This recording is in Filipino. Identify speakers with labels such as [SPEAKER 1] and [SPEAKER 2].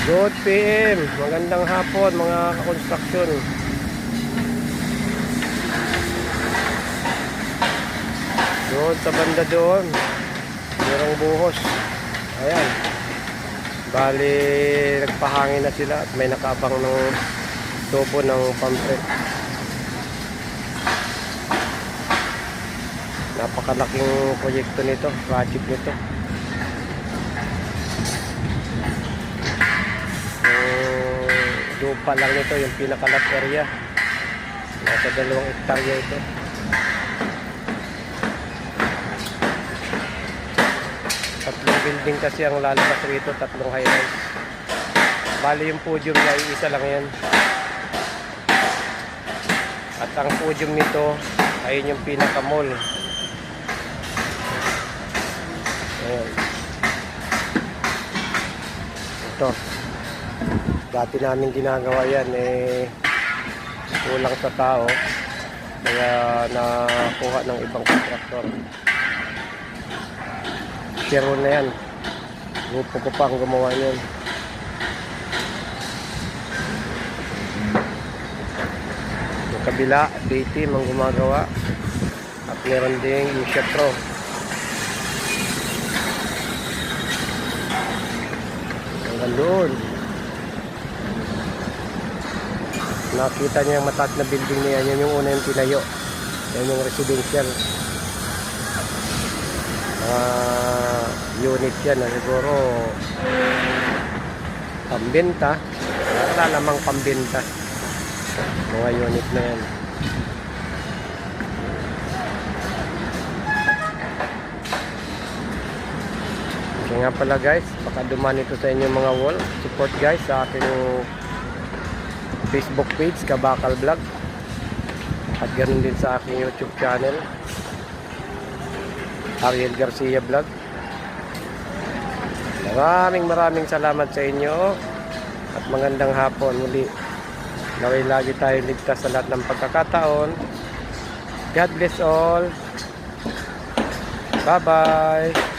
[SPEAKER 1] Good PM, magandang hapon mga construction. Doon sa banda doon, mayroong buhos. Ayan. Bali, nagpahangin na sila at may nakabang ng tubo ng pamphlet. Napakalaking proyekto nito, project nito. Lupa lang nito, yung pinakalat area. Nasa 2 hektarya ito. Tatlong building kasi ang lalabas rito, 3 high-rise. Bali yung podium niya, isa lang yan. At ang podium nito, ayun yung pinaka-mall. Ayan. Ito. Dati namin ginagawa yan, kulang sa tao. Kaya nakuha ng ibang kontraktor. Share na yan. Grupo ko pa ang gumawa yan. Yung kabila, B-team ang gumagawa. At meron ding Isha Pro. Hanggang doon. Nakita niya yung mataas na building niya. Yan yung una yung tinayo. Yan yung residential. Unit yan na siguro pambenta. Wala namang pambenta. Mga unit na yan. Kaya nga pala guys, baka duman ito sa inyo mga wall. Support guys sa aking Facebook page, Kabakal Vlog. At ganoon din sa aking YouTube channel, Ariel Garcia Vlog. Maraming salamat sa inyo. At magandang hapon muli. Naway lagi tayo ligtas sa lahat ng pagkakataon. God bless all. Bye bye.